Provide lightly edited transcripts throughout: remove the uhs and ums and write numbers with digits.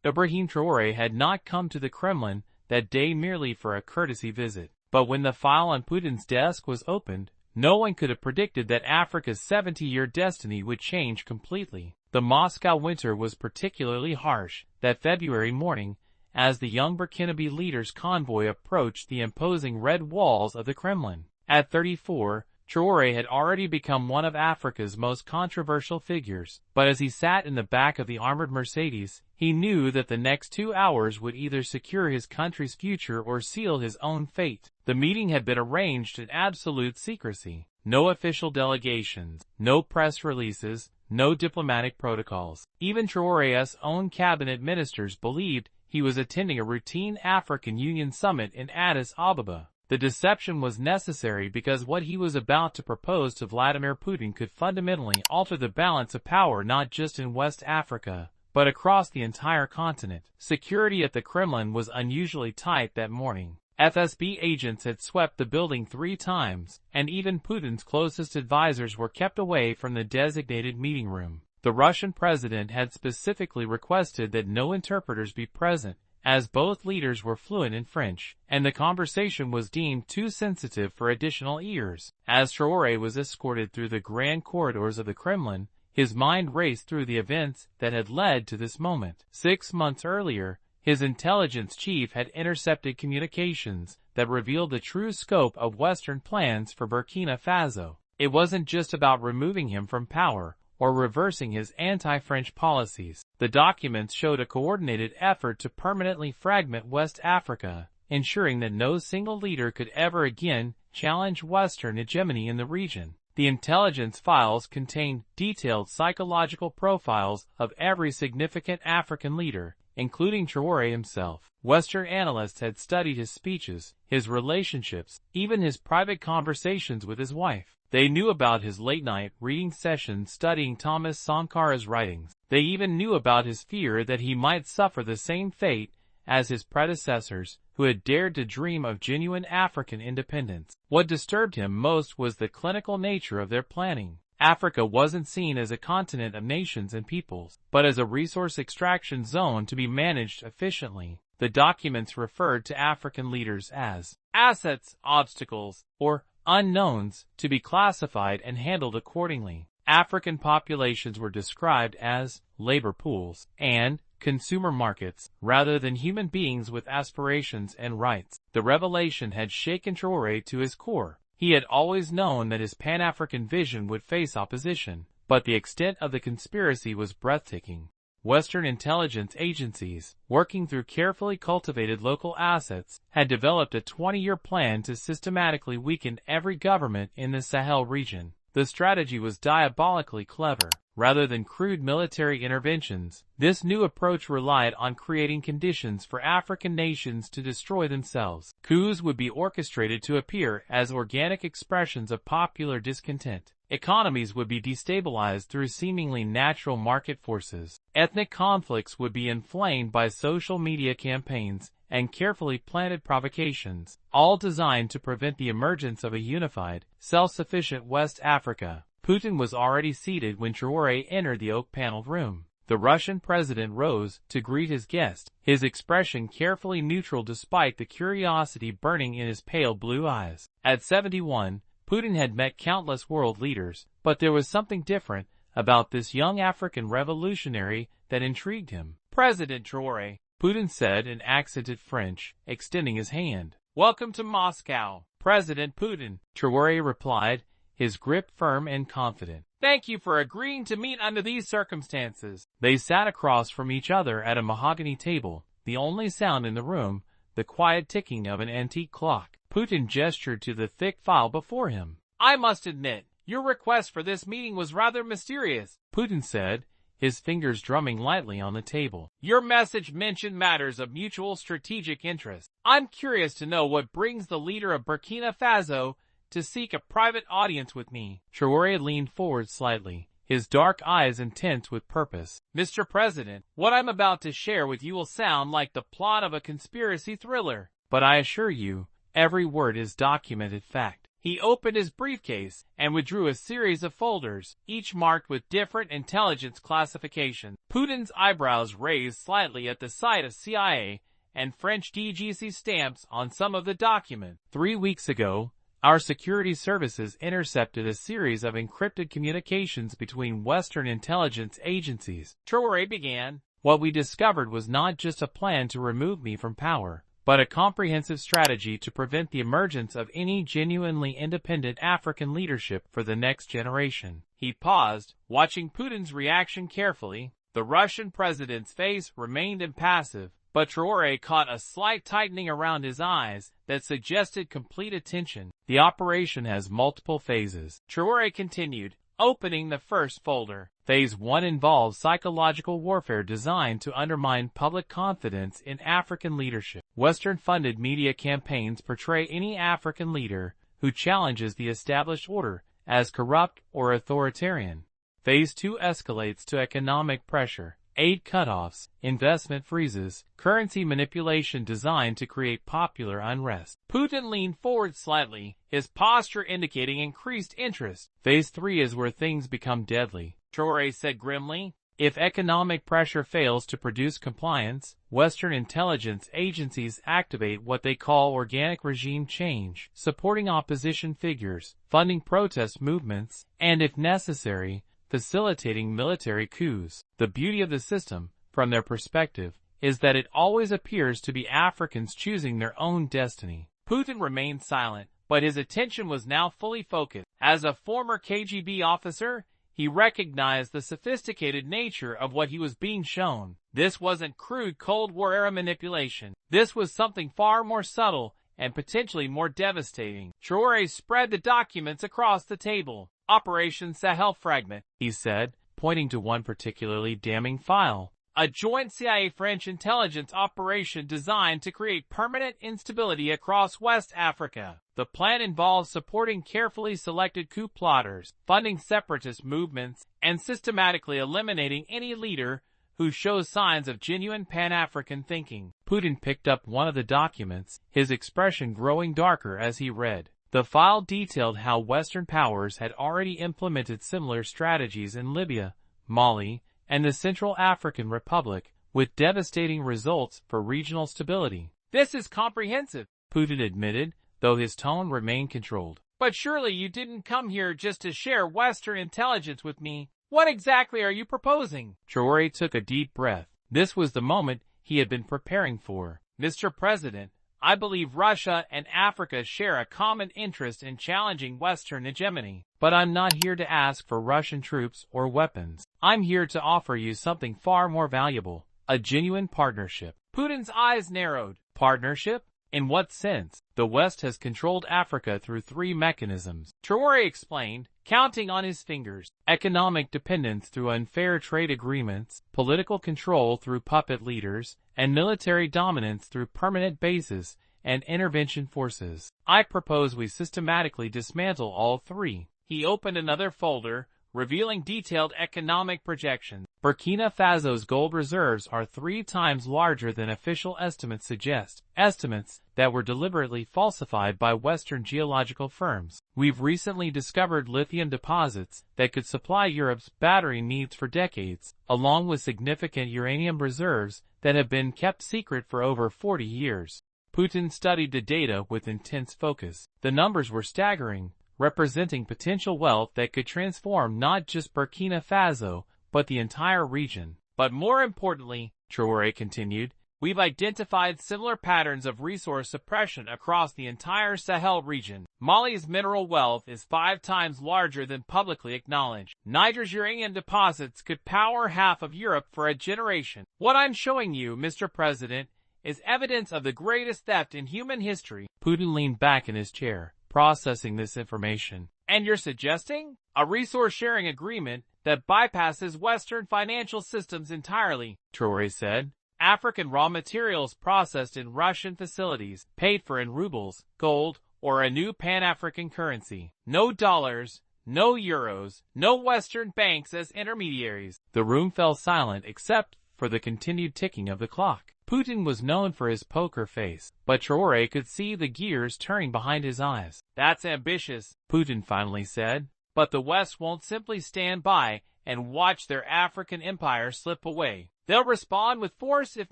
Ibrahim Traoré had not come to the Kremlin that day merely for a courtesy visit. But when the file on Putin's desk was opened, no one could have predicted that Africa's 70-year destiny would change completely. The Moscow winter was particularly harsh that February morning, as the young Burkinabe leader's convoy approached the imposing red walls of the Kremlin. At 34, Traoré had already become one of Africa's most controversial figures, but as he sat in the back of the armored Mercedes, he knew that the next 2 hours would either secure his country's future or seal his own fate. The meeting had been arranged in absolute secrecy. No official delegations, no press releases, no diplomatic protocols. Even Traoré's own cabinet ministers believed he was attending a routine African Union summit in Addis Ababa. The deception was necessary because what he was about to propose to Vladimir Putin could fundamentally alter the balance of power not just in West Africa, but across the entire continent. Security at the Kremlin was unusually tight that morning. FSB agents had swept the building 3 times, and even Putin's closest advisors were kept away from the designated meeting room. The Russian president had specifically requested that no interpreters be present, as both leaders were fluent in French, and the conversation was deemed too sensitive for additional ears. As Traoré was escorted through the grand corridors of the Kremlin, his mind raced through the events that had led to this moment. 6 months earlier, his intelligence chief had intercepted communications that revealed the true scope of Western plans for Burkina Faso. It wasn't just about removing him from power or reversing his anti-French policies. The documents showed a coordinated effort to permanently fragment West Africa, ensuring that no single leader could ever again challenge Western hegemony in the region. The intelligence files contained detailed psychological profiles of every significant African leader, including Traoré himself. Western analysts had studied his speeches, his relationships, even his private conversations with his wife. They knew about his late-night reading sessions studying Thomas Sankara's writings. They even knew about his fear that he might suffer the same fate as his predecessors, who had dared to dream of genuine African independence. What disturbed him most was the clinical nature of their planning. Africa wasn't seen as a continent of nations and peoples, but as a resource extraction zone to be managed efficiently. The documents referred to African leaders as assets, obstacles, or unknowns, to be classified and handled accordingly. African populations were described as labor pools and consumer markets, rather than human beings with aspirations and rights. The revelation had shaken Traoré to his core. He had always known that his Pan-African vision would face opposition, but the extent of the conspiracy was breathtaking. Western intelligence agencies, working through carefully cultivated local assets, had developed a 20-year plan to systematically weaken every government in the Sahel region. The strategy was diabolically clever. Rather than crude military interventions, this new approach relied on creating conditions for African nations to destroy themselves. Coups would be orchestrated to appear as organic expressions of popular discontent. Economies would be destabilized through seemingly natural market forces. Ethnic conflicts would be inflamed by social media campaigns and carefully planted provocations, all designed to prevent the emergence of a unified, self-sufficient West Africa. Putin was already seated when Traoré entered the oak-paneled room. The Russian president rose to greet his guest, his expression carefully neutral despite the curiosity burning in his pale blue eyes. At 71, Putin had met countless world leaders, but there was something different about this young African revolutionary that intrigued him. "President Traoré," Putin said in accented French, extending his hand. "Welcome to Moscow, President Putin," Traoré replied, his grip firm and confident. "Thank you for agreeing to meet under these circumstances." They sat across from each other at a mahogany table, the only sound in the room, the quiet ticking of an antique clock. Putin gestured to the thick file before him. "I must admit, your request for this meeting was rather mysterious," Putin said, his fingers drumming lightly on the table. "Your message mentioned matters of mutual strategic interest. I'm curious to know what brings the leader of Burkina Faso to seek a private audience with me." Traoré leaned forward slightly, his dark eyes intense with purpose. "Mr. President, what I'm about to share with you will sound like the plot of a conspiracy thriller, but I assure you, every word is documented fact. He opened his briefcase and withdrew a series of folders, each marked with different intelligence classifications. Putin's eyebrows raised slightly at the sight of CIA and French DGC stamps on some of the documents. 3 weeks ago, our security services intercepted a series of encrypted communications between Western intelligence agencies. Traoré began. What we discovered was not just a plan to remove me from power, but a comprehensive strategy to prevent the emergence of any genuinely independent African leadership for the next generation. He paused, watching Putin's reaction carefully. The Russian president's face remained impassive, but Traoré caught a slight tightening around his eyes that suggested complete attention. The operation has multiple phases. Traoré continued, opening the first folder. Phase 1 involves psychological warfare designed to undermine public confidence in African leadership. Western-funded media campaigns portray any African leader who challenges the established order as corrupt or authoritarian. Phase 2 escalates to economic pressure, aid cutoffs, investment freezes, currency manipulation designed to create popular unrest. Putin leaned forward slightly, his posture indicating increased interest. Phase 3 is where things become deadly, Traoré said grimly. If economic pressure fails to produce compliance, Western intelligence agencies activate what they call organic regime change, supporting opposition figures, funding protest movements, and if necessary, facilitating military coups. The beauty of the system, from their perspective, is that it always appears to be Africans choosing their own destiny. Putin remained silent, but his attention was now fully focused. As a former KGB officer, he recognized the sophisticated nature of what he was being shown. This wasn't crude Cold War-era manipulation. This was something far more subtle and potentially more devastating. Traoré spread the documents across the table. Operation Sahel Fragment, he said, pointing to one particularly damning file. A joint CIA-French intelligence operation designed to create permanent instability across West Africa. The plan involves supporting carefully selected coup plotters, funding separatist movements, and systematically eliminating any leader who shows signs of genuine Pan-African thinking. Putin picked up one of the documents, his expression growing darker as he read. The file detailed how Western powers had already implemented similar strategies in Libya, Mali, and the Central African Republic, with devastating results for regional stability. This is comprehensive, Putin admitted, though his tone remained controlled. But surely you didn't come here just to share Western intelligence with me. What exactly are you proposing? Traoré took a deep breath. This was the moment he had been preparing for. Mr. President, I believe Russia and Africa share a common interest in challenging Western hegemony. But I'm not here to ask for Russian troops or weapons. I'm here to offer you something far more valuable, a genuine partnership. Putin's eyes narrowed. Partnership? In what sense? The West has controlled Africa through 3 mechanisms, Traoré explained, counting on his fingers. Economic dependence through unfair trade agreements, political control through puppet leaders, and military dominance through permanent bases and intervention forces. I propose we systematically dismantle all 3. He opened another folder, revealing detailed economic projections. Burkina Faso's gold reserves are 3 times larger than official estimates suggest, estimates that were deliberately falsified by Western geological firms. We've recently discovered lithium deposits that could supply Europe's battery needs for decades, along with significant uranium reserves that have been kept secret for over 40 years. Putin studied the data with intense focus. The numbers were staggering, representing potential wealth that could transform not just Burkina Faso, but the entire region. But more importantly, Traoré continued, we've identified similar patterns of resource suppression across the entire Sahel region. Mali's mineral wealth is 5 times larger than publicly acknowledged. Niger's uranium deposits could power half of Europe for a generation. What I'm showing you, Mr. President, is evidence of the greatest theft in human history. Putin leaned back in his chair, processing this information. And you're suggesting? A resource-sharing agreement that bypasses Western financial systems entirely, Traoré said. African raw materials processed in Russian facilities, paid for in rubles, gold, or a new Pan-African currency. No dollars, no euros, no Western banks as intermediaries. The room fell silent except for the continued ticking of the clock. Putin was known for his poker face, but Traoré could see the gears turning behind his eyes. "That's ambitious," Putin finally said, "but the West won't simply stand by and watch their African empire slip away. They'll respond with force if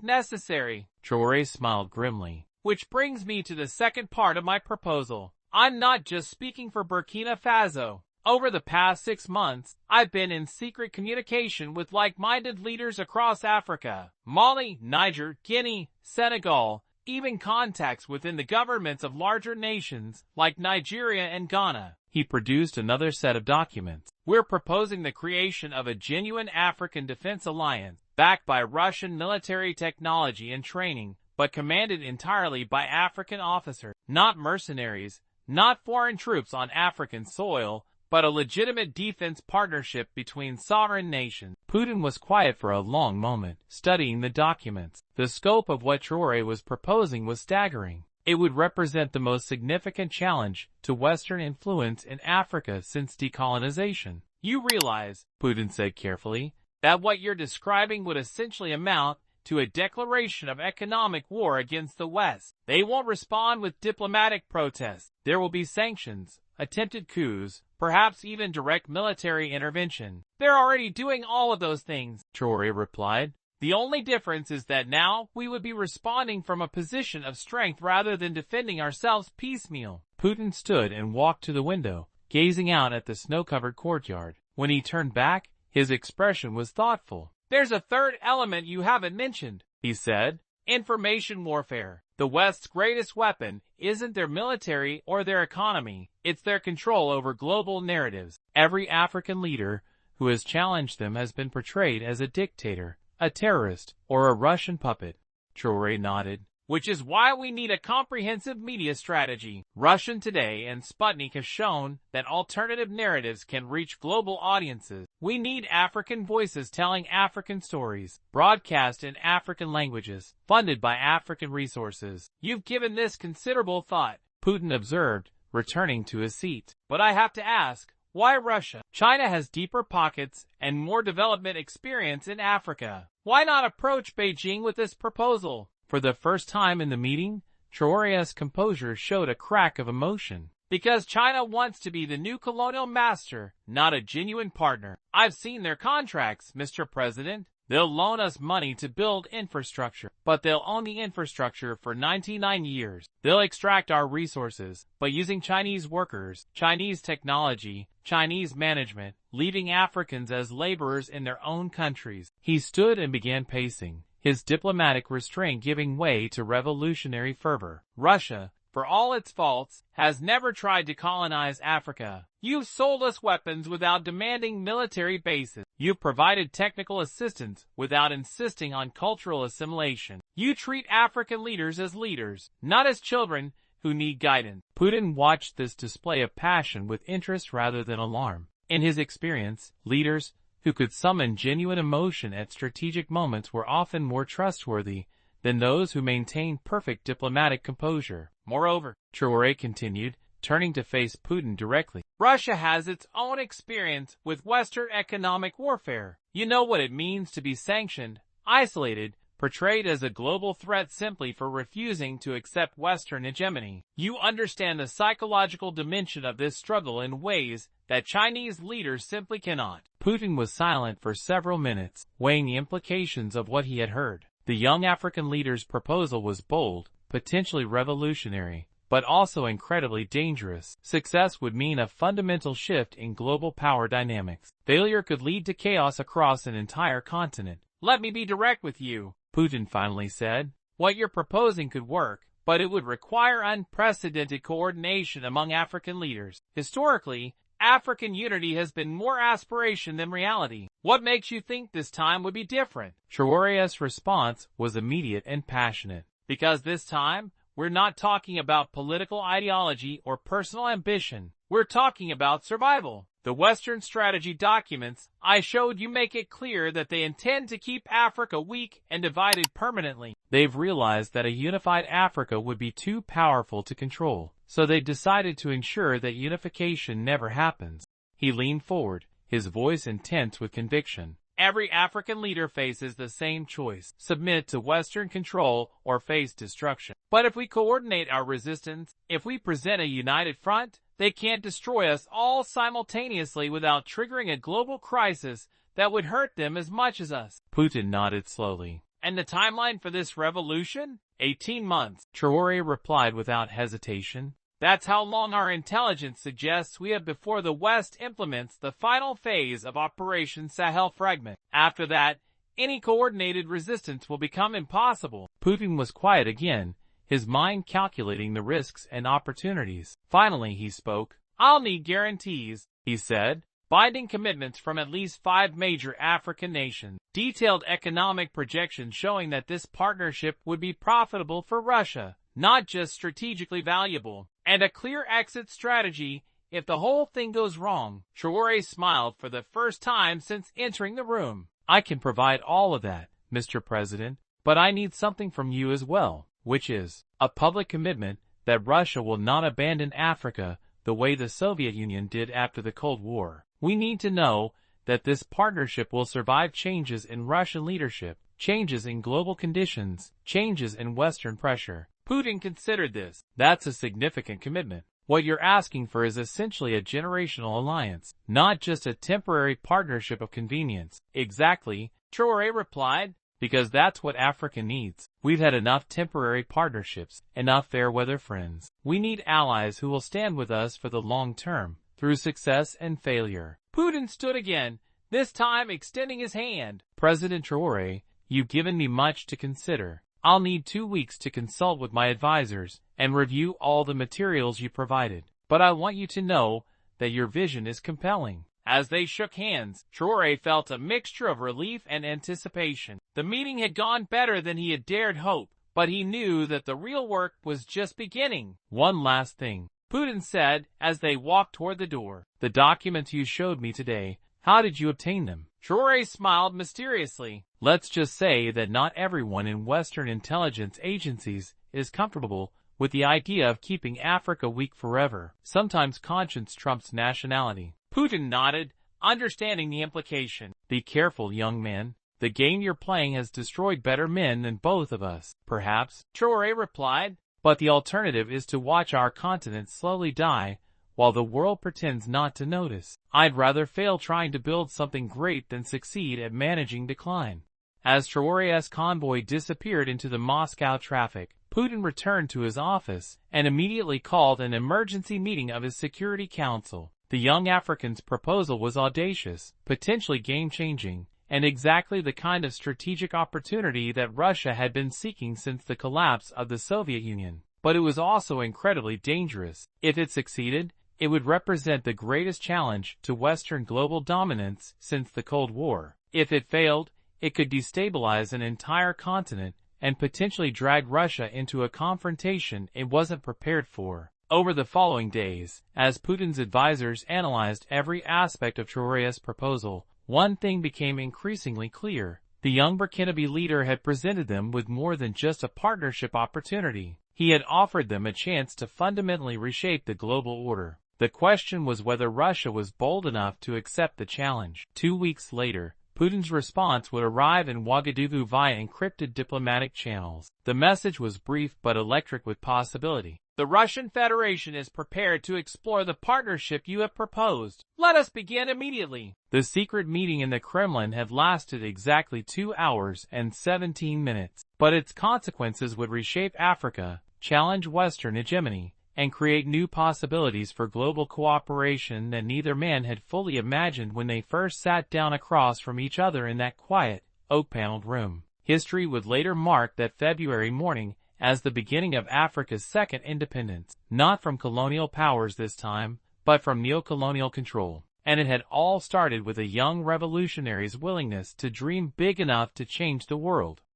necessary." Traoré smiled grimly. "Which brings me to the second part of my proposal. I'm not just speaking for Burkina Faso. Over the past 6 months, I've been in secret communication with like-minded leaders across Africa, Mali, Niger, Guinea, Senegal, even contacts within the governments of larger nations like Nigeria and Ghana." He produced another set of documents. "We're proposing the creation of a genuine African defense alliance, backed by Russian military technology and training, but commanded entirely by African officers, not mercenaries, not foreign troops on African soil, but a legitimate defense partnership between sovereign nations." Putin was quiet for a long moment, studying the documents. The scope of what Traoré was proposing was staggering. It would represent the most significant challenge to Western influence in Africa since decolonization. "You realize," Putin said carefully, "that what you're describing would essentially amount to a declaration of economic war against the West. They won't respond with diplomatic protests. There will be sanctions, attempted coups, perhaps even direct military intervention." "They're already doing all of those things," Traoré replied. "The only difference is that now we would be responding from a position of strength rather than defending ourselves piecemeal." Putin stood and walked to the window, gazing out at the snow-covered courtyard. When he turned back, his expression was thoughtful. "There's a third element you haven't mentioned," he said. "Information warfare. The West's greatest weapon isn't their military or their economy, it's their control over global narratives. Every African leader who has challenged them has been portrayed as a dictator, a terrorist, or a Russian puppet." Traoré nodded. "Which is why we need a comprehensive media strategy. Russian Today and Sputnik have shown that alternative narratives can reach global audiences. We need African voices telling African stories, broadcast in African languages, funded by African resources." "You've given this considerable thought," Putin observed, returning to his seat. "But I have to ask, why Russia? China has deeper pockets and more development experience in Africa. Why not approach Beijing with this proposal?" For the first time in the meeting, Traoré's composure showed a crack of emotion. "Because China wants to be the new colonial master, not a genuine partner. I've seen their contracts, Mr. President. They'll loan us money to build infrastructure, but they'll own the infrastructure for 99 years. They'll extract our resources, but using Chinese workers, Chinese technology, Chinese management, leaving Africans as laborers in their own countries." He stood and began pacing, his diplomatic restraint giving way to revolutionary fervor. "Russia, for all its faults, has never tried to colonize Africa. You've sold us weapons without demanding military bases. You've provided technical assistance without insisting on cultural assimilation. You treat African leaders as leaders, not as children who need guidance." Putin watched this display of passion with interest rather than alarm. In his experience, leaders who could summon genuine emotion at strategic moments were often more trustworthy than those who maintained perfect diplomatic composure. "Moreover," Traoré continued, turning to face Putin directly, "Russia has its own experience with Western economic warfare. You know what it means to be sanctioned, isolated, portrayed as a global threat simply for refusing to accept Western hegemony. You understand the psychological dimension of this struggle in ways that Chinese leaders simply cannot." Putin was silent for several minutes, weighing the implications of what he had heard. The young African leader's proposal was bold, potentially revolutionary, but also incredibly dangerous. Success would mean a fundamental shift in global power dynamics. Failure could lead to chaos across an entire continent. "Let me be direct with you," Putin finally said. "What you're proposing could work, but it would require unprecedented coordination among African leaders. Historically, African unity has been more aspiration than reality. What makes you think this time would be different?" Traoré's response was immediate and passionate. "Because this time, we're not talking about political ideology or personal ambition. We're talking about survival. The Western strategy documents I showed you make it clear that they intend to keep Africa weak and divided permanently. They've realized that a unified Africa would be too powerful to control, so they decided to ensure that unification never happens." He leaned forward, his voice intense with conviction. Every African leader faces the same choice: submit to Western control or face destruction. But if we coordinate our resistance, if we present a united front, they can't destroy us all simultaneously without triggering a global crisis that would hurt them as much as us. Putin nodded slowly. And the timeline for this revolution? 18 months, Traoré replied without hesitation. That's how long our intelligence suggests we have before the West implements the final phase of Operation Sahel Fragment. After that, any coordinated resistance will become impossible. Putin was quiet again, his mind calculating the risks and opportunities. Finally he spoke. I'll need guarantees, he said. Binding commitments from at least 5 major African nations. Detailed economic projections showing that this partnership would be profitable for Russia, not just strategically valuable. And a clear exit strategy if the whole thing goes wrong. Traoré smiled for the first time since entering the room. I can provide all of that, Mr. President, but I need something from you as well, which is a public commitment that Russia will not abandon Africa the way the Soviet Union did after the Cold War. We need to know that this partnership will survive changes in Russian leadership, changes in global conditions, changes in Western pressure. Putin considered this. That's a significant commitment. What you're asking for is essentially a generational alliance, not just a temporary partnership of convenience. Exactly, Traoré replied, because that's what Africa needs. We've had enough temporary partnerships, enough fair-weather friends. We need allies who will stand with us for the long term, through success and failure. Putin stood again, this time extending his hand. President Traoré, you've given me much to consider. I'll need 2 weeks to consult with my advisors and review all the materials you provided. But I want you to know that your vision is compelling. As they shook hands, Traoré felt a mixture of relief and anticipation. The meeting had gone better than he had dared hope, but he knew that the real work was just beginning. One last thing, Putin said as they walked toward the door. The documents you showed me today, how did you obtain them? Traoré smiled mysteriously. Let's just say that not everyone in Western intelligence agencies is comfortable with the idea of keeping Africa weak forever. Sometimes conscience trumps nationality. Putin nodded, understanding the implication. Be careful, young man. The game you're playing has destroyed better men than both of us. Perhaps, Traoré replied, but the alternative is to watch our continent slowly die while the world pretends not to notice. I'd rather fail trying to build something great than succeed at managing decline. As Traoré's convoy disappeared into the Moscow traffic, Putin returned to his office and immediately called an emergency meeting of his Security Council. The young African's proposal was audacious, potentially game-changing, and exactly the kind of strategic opportunity that Russia had been seeking since the collapse of the Soviet Union. But it was also incredibly dangerous. If it succeeded, it would represent the greatest challenge to Western global dominance since the Cold War. If it failed, it could destabilize an entire continent and potentially drag Russia into a confrontation it wasn't prepared for. Over the following days, as Putin's advisors analyzed every aspect of Traoré's proposal, one thing became increasingly clear. The young Burkinabe leader had presented them with more than just a partnership opportunity. He had offered them a chance to fundamentally reshape the global order. The question was whether Russia was bold enough to accept the challenge. 2 weeks later, Putin's response would arrive in Ouagadougou via encrypted diplomatic channels. The message was brief but electric with possibility. The Russian Federation is prepared to explore the partnership you have proposed. Let us begin immediately. The secret meeting in the Kremlin had lasted exactly 2 hours and 17 minutes, but its consequences would reshape Africa, challenge Western hegemony, and create new possibilities for global cooperation that neither man had fully imagined when they first sat down across from each other in that quiet, oak-paneled room. History would later mark that February morning as the beginning of Africa's second independence, not from colonial powers this time, but from neo-colonial control. And it had all started with a young revolutionary's willingness to dream big enough to change the world.